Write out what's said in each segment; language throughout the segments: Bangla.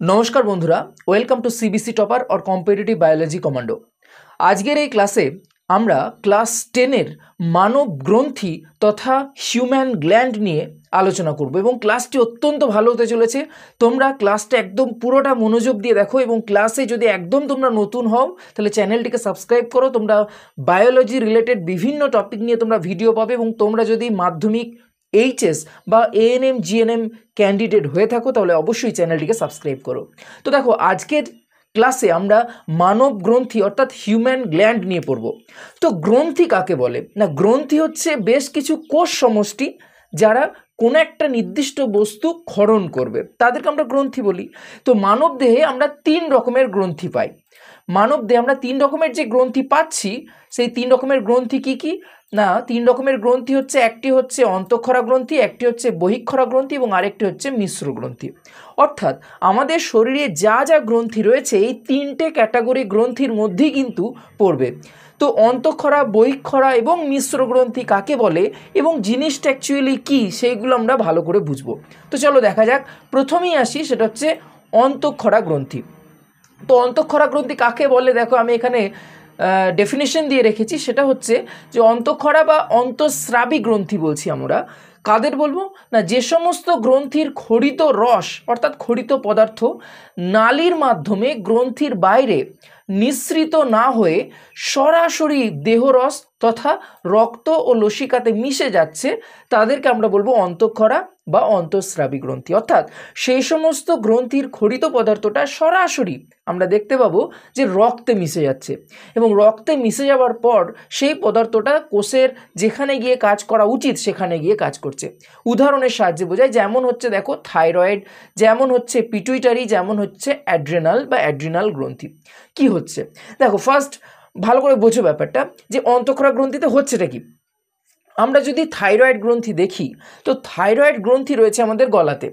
नमस्कार बंधुरा वेलकम टू सीबीसी टपार और कम्पिटिटिव बायोलॉजी कमांडो। आजकेर এই ক্লাসে আমরা ক্লাস 10 এর মানব গ্রন্থি তথা হিউম্যান গ্ল্যান্ড নিয়ে আলোচনা করব এবং ক্লাসটি অত্যন্ত ভালো হতে চলেছে। তোমরা ক্লাসটা একদম পুরোটা মনোযোগ দিয়ে দেখো এবং ক্লাসে যদি একদম তোমরা নতুন হও তাহলে চ্যানেলটিকে সাবস্ক্রাইব করো। তোমরা বায়োলজি রিলেটেড বিভিন্ন টপিক নিয়ে তোমরা ভিডিও পাবে এবং তোমরা যদি মাধ্যমিক এইচএস বা এএনএম জিএনএম ক্যান্ডিডেট হয়ে থাকো তাহলে অবশ্যই চ্যানেলটিকে সাবস্ক্রাইব করো। তো দেখো আজকের ক্লাসে আমরা মানব গ্রন্থি অর্থাৎ হিউম্যান গ্ল্যান্ড নিয়ে পড়ব। তো গ্রন্থি কাকে বলে না, গ্রন্থি হচ্ছে বেশ কিছু কোষ সমষ্টি যারা কোনো একটা নির্দিষ্ট বস্তু ক্ষরণ করবে, তাদেরকে আমরা গ্রন্থি বলি। তো মানব দেহে আমরা 3 রকমের গ্রন্থি পাই। মানব দেহে আমরা 3 রকমের যে গ্রন্থি পাচ্ছি সেই 3 রকমের গ্রন্থি কি কি না, 3 রকমের গ্রন্থি হচ্ছে, একটি হচ্ছে অন্তঃক্ষরা গ্রন্থি, একটি হচ্ছে বহিঃক্ষরা গ্রন্থি এবং আরেকটি হচ্ছে মিশ্র গ্রন্থি। অর্থাৎ আমাদের শরীরে যা যা গ্রন্থি রয়েছে এই 3টে ক্যাটাগরি গ্রন্থির মধ্যেই কিন্তু পড়বে। তো অন্তঃক্ষরা, বহিঃক্ষরা এবং মিশ্র গ্রন্থি কাকে বলে এবং জিনিসটা অ্যাকচুয়ালি কী সেইগুলো আমরা ভালো করে বুঝবো। তো চলো দেখা যাক। প্রথমেই আসি, সেটা হচ্ছে অন্তঃক্ষরা গ্রন্থি। তো অন্তঃক্ষরা গ্রন্থি কাকে বলে দেখো আমি এখানে ডেফিনেশন দিয়ে রেখেছি, সেটা হচ্ছে যে অন্তঃক্ষরা বা অন্তঃস্রাবী গ্রন্থি বলছি আমরা। কাদের বলবো না, যে সমস্ত গ্রন্থির খরিত রস অর্থাৎ খরিত পদার্থ নালীর মাধ্যমে গ্রন্থির বাইরে নিঃসৃত না হয়ে সরাসরি দেহরস তথা রক্ত ও লসিকাতে মিশে যাচ্ছে তাদেরকে আমরা বলবো অন্তঃক্ষরা বা অন্তঃস্রাবী গ্রন্থি। অর্থাৎ সেই সমস্ত গ্রন্থির খরিত পদার্থটা সরাসরি আমরা দেখতে পাবো যে রক্তে মিশে যাচ্ছে এবং রক্তে মিশে যাওয়ার পর সেই পদার্থটা কোষের যেখানে গিয়ে কাজ করা উচিত সেখানে গিয়ে কাজ করছে। উদাহরণের সাহায্যে বোঝায়, যেমন হচ্ছে দেখো থাইরয়েড, যেমন হচ্ছে পিটুইটারি, যেমন হচ্ছে অ্যাড্রেনাল বা অ্যাড্রিনাল গ্রন্থি। কি হচ্ছে দেখো, ফার্স্ট ভালো করে বোঝো ব্যাপারটা যে অন্তঃক্ষরা গ্রন্থিতে হচ্ছেটা কি। আমরা যদি থাইরয়েড গ্রন্থি দেখি তো থাইরয়েড গ্রন্থি রয়েছে আমাদের গলাতে।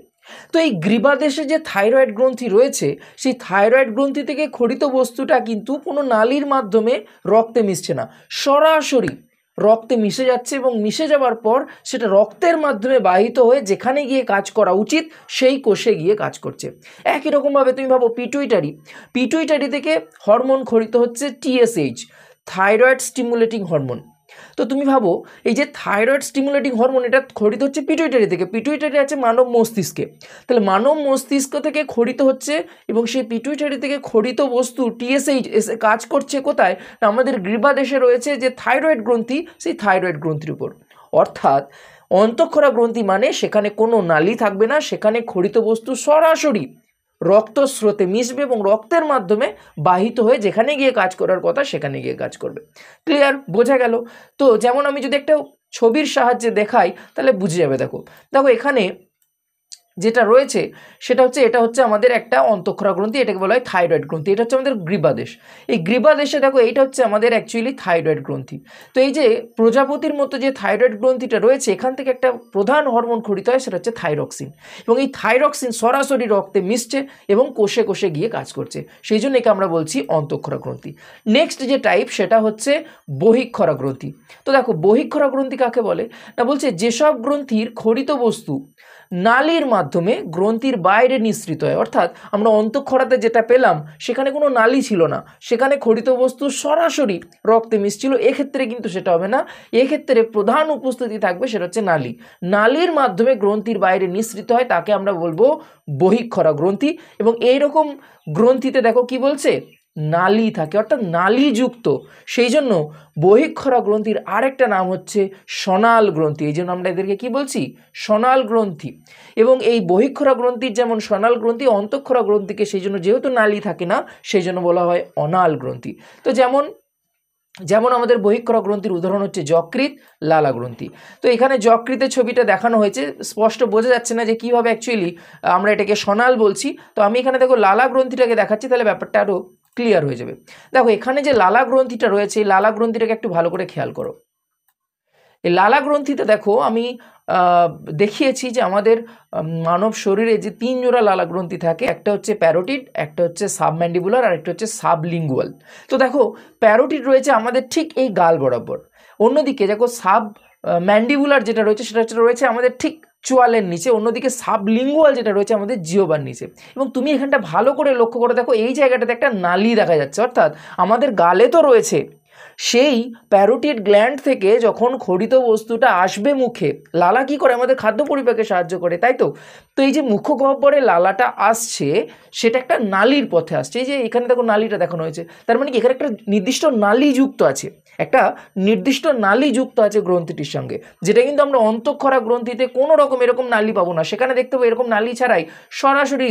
তো এই গ্রীবাদেশে যে থাইরয়েড গ্রন্থি রয়েছে সেই থাইরয়েড গ্রন্থি থেকে খরিত বস্তুটা কিন্তু কোনো নালীর মাধ্যমে রক্তে মিশছে না, সরাসরি রক্তে মিশে যাচ্ছে এবং মিশে যাওয়ার পর সেটা রক্তের মাধ্যমে বাহিত হয়ে যেখানে গিয়ে কাজ করা উচিত সেই কোষে গিয়ে কাজ করছে। একই রকমভাবে তুমি ভাবো পিটুইটারি থেকে হরমোন খরিত হচ্ছে টিএসএইচ, থাইরয়েড স্টিমুলেটিং হরমোন। তো তুমি ভাবো এই যে থাইরয়েড স্টিমুলেটিং হরমোন এটা খরিত হচ্ছে পিটুইটারি থেকে, পিটুইটারি আছে মানব মস্তিষ্কে, তাহলে মানব মস্তিষ্ক থেকে খরিত হচ্ছে এবং সেই পিটুইটারি থেকে খরিত বস্তু টিএসএইচ এসে কাজ করছে কোথায় না, আমাদের গ্রীবাদেশে রয়েছে যে থাইরয়েড গ্রন্থি, সেই থাইরয়েড গ্রন্থির উপর। অর্থাৎ অন্তঃক্ষরা গ্রন্থি মানে সেখানে কোনো নালী থাকবে না, সেখানে খরিত বস্তু সরাসরি রক্ত স্রোতে মিশবে এবং রক্তের মাধ্যমে বাহিত হয়ে যেখানে গিয়ে কাজ করার কথা সেখানে গিয়ে কাজ করবে। ক্লিয়ার, বোঝা গেল? তো যেমন আমি যদি একটা ছবির সাহায্যে দেখাই তাহলে বুঝে যাবে। দেখো দেখো এখানে যেটা রয়েছে সেটা হচ্ছে, এটা হচ্ছে আমাদের একটা অন্তঃক্ষরা গ্রন্থি, এটাকে বলা হয় থাইরয়েড গ্রন্থি। এটা হচ্ছে আমাদের গ্রীবাদেশ। এই গ্রীবাদেশে দেখো এইটা হচ্ছে আমাদের অ্যাকচুয়ালি থাইরয়েড গ্রন্থি। তো এই যে প্রজাপতির মতো যে থাইরয়েড গ্রন্থিটা রয়েছে এখান থেকে একটা প্রধান হরমোন খরিত হয়, সেটা হচ্ছে থাইরক্সিন, এবং এই থাইরক্সিন সরাসরি রক্তে মিশছে এবং কোষে কোষে গিয়ে কাজ করছে, সেই জন্য একে আমরা বলছি অন্তঃক্ষরা গ্রন্থি। নেক্সট যে টাইপ সেটা হচ্ছে বহিঃক্ষরা গ্রন্থি। তো দেখো বহিঃক্ষরা গ্রন্থি কাকে বলে না, বলছে যেসব গ্রন্থির খরিত বস্তু নালীর মাধ্যমে গ্রন্থির বাইরে নিঃসৃত হয়। অর্থাৎ আমরা অন্তঃক্ষরাতে যেটা পেলাম সেখানে কোনো নালী ছিল না, সেখানে খরিত বস্তু সরাসরি রক্তে মিশছিল, এক্ষেত্রে কিন্তু সেটা হবে না। এক্ষেত্রে প্রধান উপস্থিতি থাকবে সেটা হচ্ছে নালী, নালীর মাধ্যমে গ্রন্থির বাইরে নিঃসৃত হয়, তাকে আমরা বলবো বহিঃক্ষরা গ্রন্থি। এবং এইরকম গ্রন্থিতে দেখো কি বলছে, নালী থাকে অর্থাৎ নালীযুক্ত, সেই জন্য বহিঃক্ষরা গ্রন্থির আরেকটা নাম হচ্ছে সনাল গ্রন্থি। এই জন্য আমরা এদেরকে কি বলছি, সনাল গ্রন্থি। এবং এই বহিঃক্ষরা গ্রন্থির যেমন সনাল গ্রন্থি, অন্তঃক্ষরা গ্রন্থিকে সেই জন্য যেহেতু নালী থাকে না সেই জন্য বলা হয় অনাল গ্রন্থি। তো যেমন আমাদের বহিঃক্ষরা গ্রন্থির উদাহরণ হচ্ছে যকৃৎ, লালা গ্রন্থি। তো এখানে যকৃতের ছবিটা দেখানো হয়েছে, স্পষ্ট বোঝা যাচ্ছে না যে কীভাবে অ্যাকচুয়ালি আমরা এটাকে সনাল বলছি। তো আমি এখানে দেখো লালা গ্রন্থিটাকে দেখাচ্ছি, তাহলে ব্যাপারটা আরও ক্লিয়ার হয়ে যাবে। দেখো এখানে যে লালা গ্রন্থিটা রয়েছে এই লালা গ্রন্থিটাকে একটু ভালো করে খেয়াল করো। এই লালা গ্রন্থিতে দেখো আমি দেখিয়েছি যে আমাদের মানব শরীরে যে 3 জোড়া লালা গ্রন্থি থাকে, একটা হচ্ছে প্যারোটিড, একটা হচ্ছে সাবম্যান্ডিবুলার আর একটা হচ্ছে সাবলিঙ্গুয়াল। তো দেখো প্যারোটিড রয়েছে আমাদের ঠিক এই গাল বরাবর, অন্যদিকে দেখো ম্যান্ডিবুলার যেটা রয়েছে সেটা রয়েছে আমাদের ঠিক চোয়ালের নিচে, অন্যদিকে সাবলিঙ্গুয়াল যেটা রয়েছে আমাদের জিহ্বার নিচে। এবং তুমি এখানটা ভালো করে লক্ষ্য করে দেখো, এই জায়গাটাতে একটা নালি দেখা যাচ্ছে, অর্থাৎ আমাদের গালে তো রয়েছে, সেই প্যারোটিড গ্ল্যান্ড থেকে যখন খরিত বস্তুটা আসবে মুখে, লালা কি করে আমাদের খাদ্য পরিপাকে সাহায্য করে, তাই তো। তো এই যে মুখগহ্বরে লালাটা আসছে সেটা একটা নালীর পথে আসছে। এই যে এখানে দেখো নালীটা দেখানো হয়েছে, তার মানে কি এখানে একটা নির্দিষ্ট নালী যুক্ত আছে, একটা নির্দিষ্ট নালী যুক্ত আছে গ্রন্থিটির সঙ্গে, যেটা কিন্তু আমরা অন্তঃক্ষরা গ্রন্থিতে কোনো রকম এরকম নালী পাবো না। সেখানে দেখতে পাবো এরকম নালী ছাড়াই সরাসরি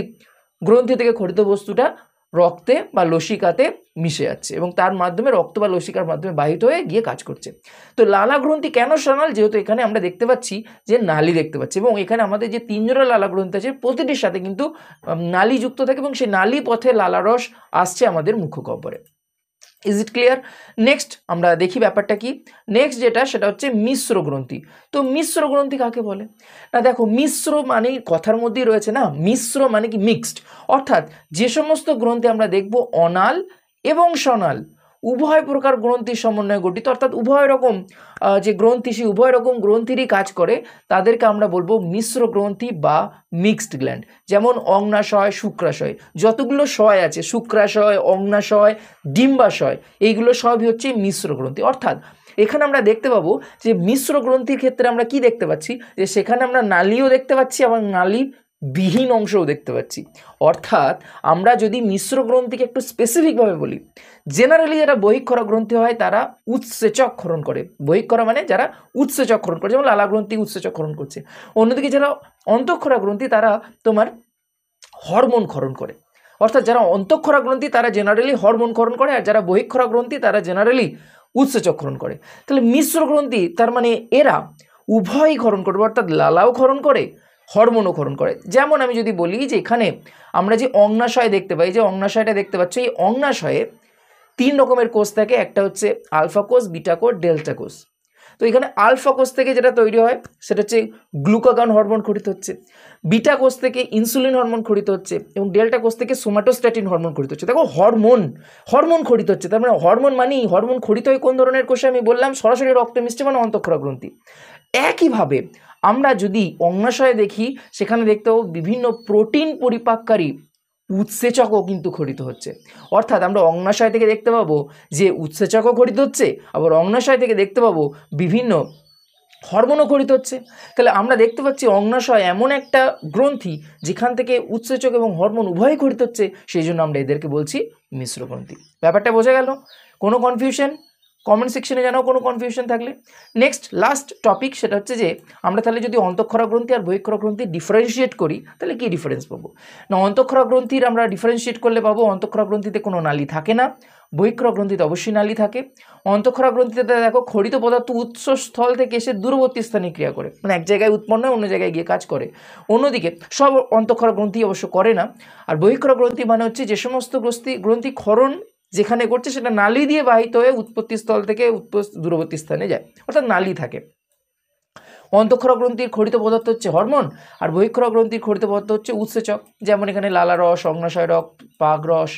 গ্রন্থি থেকে খরিত বস্তুটা রক্তে বা লসিকাতে মিশে যাচ্ছে এবং তার মাধ্যমে রক্ত বা লসিকার মাধ্যমে বাহিত হয়ে গিয়ে কাজ করছে। তো লালা গ্রন্থি কেন সনাল, যেহেতু এখানে আমরা দেখতে পাচ্ছি যে নালী দেখতে পাচ্ছি, এবং এখানে আমাদের যে 3 জোড়া লালা গ্রন্থি আছে প্রতিটির সাথে কিন্তু নালী যুক্ত থাকে এবং সেই নালী পথে লালারস আসছে আমাদের মুখগহ্বরে। Is it clear? নেক্সট আমরা দেখি ব্যাপারটা কি। নেক্সট যেটা সেটা হচ্ছে মিশ্র গ্রন্থি। তো মিশ্র গ্রন্থি কাকে বলে না, দেখো মিশ্র মানে কথার মধ্যেই রয়েছে না, মিশ্র মানে কি মিক্সড, অর্থাৎ যে সমস্ত গ্রন্থি আমরা দেখব অনাল এবং সনাল উভয় প্রকার গ্রন্থির সমন্বয়ে গঠিত, অর্থাৎ উভয় রকম যে গ্রন্থি সেই উভয় রকম গ্রন্থিরই কাজ করে, তাদেরকে আমরা বলবো মিশ্র গ্রন্থি বা মিক্সড গ্ল্যান্ড। যেমন অগ্নাশয়, শুক্রাশয়, যতগুলো শয় আছে, শুক্রাশয়, অগ্নাশয়, ডিম্বাশয়, এইগুলো সবই হচ্ছে মিশ্র গ্রন্থি। অর্থাৎ এখানে আমরা দেখতে পাবো যে মিশ্র গ্রন্থির ক্ষেত্রে আমরা কি দেখতে পাচ্ছি, যে সেখানে আমরা নালীও দেখতে পাচ্ছি এবং নালী বিহীন অংশও দেখতে পাচ্ছি। অর্থাৎ আমরা যদি মিশ্র গ্রন্থিকে একটু স্পেসিফিকভাবে বলি, জেনারেলি যারা বহিঃক্ষরা গ্রন্থি হয় তারা উৎসেচক ক্ষরণ করে। বহিঃক্ষরা মানে যারা উৎসেচক ক্ষরণ করে, যেমন লালা গ্রন্থি উৎসেচক ক্ষরণ করছে। অন্যদিকে যারা অন্তঃক্ষরা গ্রন্থি তারা তোমার হরমোন ক্ষরণ করে। অর্থাৎ যারা অন্তঃক্ষরা গ্রন্থি তারা জেনারেলি হরমোন ক্ষরণ করে, আর যারা বহিঃক্ষরা গ্রন্থি তারা জেনারেলি উৎসেচক ক্ষরণ করে। তাহলে মিশ্র গ্রন্থি তার মানে এরা উভয়ই ক্ষরণ করবে, অর্থাৎ লালাও ক্ষরণ করে, হরমোনও ক্ষরণ করে। যেমন আমি যদি বলি যে এখানে আমরা যে অগ্নাশয় দেখতে পাই, যে অগ্নাশয়টা দেখতে পাচ্ছ, এই অগ্নাশয়ে 3 রকমের কোষ থাকে, একটা হচ্ছে আলফা কোষ, বিটা কোষ, ডেল্টা কোষ। তো এখানে আলফা কোষ থেকে যেটা তৈরি হয় সেটা হচ্ছে গ্লুকাগন হরমোন খরিত হচ্ছে, বিটা কোষ থেকে ইনসুলিন হরমোন খরিত হচ্ছে এবং ডেল্টা কোষ থেকে সোমাটোস্ট্যাটিন হরমোন খরিত হচ্ছে। দেখো হরমোন খরিত হচ্ছে, তার মানে হরমোন মানেই হরমোন খরিত হয় কোন ধরনের কোষে, আমি বললাম সরাসরি রক্তে মিশছে মানে অন্তঃক্ষরা গ্রন্থি। একইভাবে আমরা যদি অগ্নাশয়ে দেখি, সেখানে দেখতে পাবো বিভিন্ন প্রোটিন পরিপাককারী উৎসেচকও কিন্তু খরিত হচ্ছে। অর্থাৎ আমরা অগ্নাশয় থেকে দেখতে পাবো যে উৎসেচকও খরিত হচ্ছে, আবার অগ্নাশয় থেকে দেখতে পাবো বিভিন্ন হরমোনও খরিত হচ্ছে। তাহলে আমরা দেখতে পাচ্ছি অগ্নাশয় এমন একটা গ্রন্থি যেখান থেকে উৎসেচক এবং হরমোন উভয়ই খরিত হচ্ছে, সেই জন্য আমরা এদেরকে বলছি মিশ্র গ্রন্থি। ব্যাপারটা বোঝা গেল? কোনো কনফিউশন? কমেন্ট সেকশনে জানাও কোনো কনফিউশন থাকলে। নেক্সট লাস্ট টপিক সেটা হচ্ছে যে আমরা তাহলে যদি অন্তঃক্ষরা গ্রন্থি আর বহিঃক্ষরা গ্রন্থি ডিফারেন্সিয়েট করি তাহলে কি ডিফারেন্স পাবো না, অন্তঃক্ষরা গ্রন্থির আমরা ডিফারেন্সিয়েট করলে পাবো অন্তঃক্ষরা গ্রন্থিতে কোনো নালী থাকে না, বহিঃক্ষরা গ্রন্থিতে অবশ্যই নালী থাকে। অন্তঃক্ষরা গ্রন্থিতে দেখো খরিত পদার্থ উৎসস্থল থেকে এসে দূরবর্তী স্থানে ক্রিয়া করে, মানে এক জায়গায় উৎপন্ন হয় অন্য জায়গায় গিয়ে কাজ করে। অন্যদিকে সব অন্তঃক্ষরা গ্রন্থি অবশ্য করে না। আর বহিঃক্ষরা গ্রন্থি মানে হচ্ছে যে সমস্ত গ্রন্থি ক্ষরণ যেখানে করছে সেটা নালী দিয়ে বাহিত হয়ে উৎপত্তি স্থল থেকে দূরবর্তী স্থানে যায়, অর্থাৎ নালী থাকে। অন্তঃক্ষরা গ্রন্থির খরিত পদার্থ হচ্ছে হরমোন, আর বহিঃক্ষরা গ্রন্থির খরিত পদার্থ হচ্ছে উৎসেচক, যেমন এখানে লালা রস, অগ্নাশয় রস, পাক রস,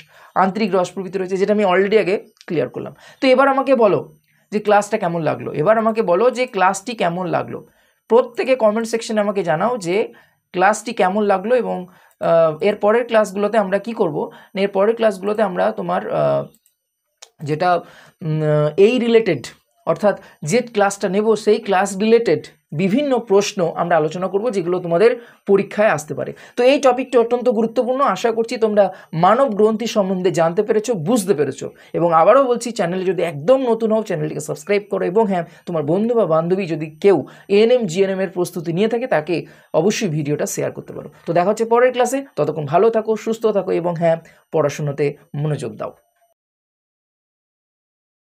আন্তরিক রস প্রভৃতি রয়েছে, যেটা আমি অলরেডি আগে ক্লিয়ার করলাম। তো এবার আমাকে বলো যে ক্লাসটা কেমন লাগলো, এবার আমাকে বলো যে ক্লাসটি কেমন লাগলো। প্রত্যেকে কমেন্ট সেকশনে আমাকে জানাও যে ক্লাসটি কেমন লাগলো, এবং এর পরের ক্লাসগুলোতে আমরা কি করব, এর পরের ক্লাসগুলোতে আমরা তোমার যেটা এই রিলেটেড, অর্থাৎ যে ক্লাসটা নেব সেই ক্লাস রিলেটেড বিভিন্ন প্রশ্ন আমরা আলোচনা করব যেগুলো তোমাদের পরীক্ষায় আসতে পারে। তো এই টপিকটি অত্যন্ত গুরুত্বপূর্ণ, আশা করছি তোমরা মানব গ্রন্থি সম্বন্ধে জানতে পেরেছো, বুঝতে পেরেছো। এবং আবারও বলছি, চ্যানেলে যদি একদম নতুন হও চ্যানেলটিকে সাবস্ক্রাইব করো, এবং হ্যাঁ, তোমার বন্ধু বা বান্ধবী যদি কেউ এএনএম জিএনএম এর প্রস্তুতি নিয়ে থাকে তাকে অবশ্যই ভিডিওটা শেয়ার করতে পারো। তো দেখা হচ্ছে পরের ক্লাসে, ততক্ষণ ভালো থাকো, সুস্থ থাকো এবং হ্যাঁ, পড়াশোনাতে মনোযোগ দাও।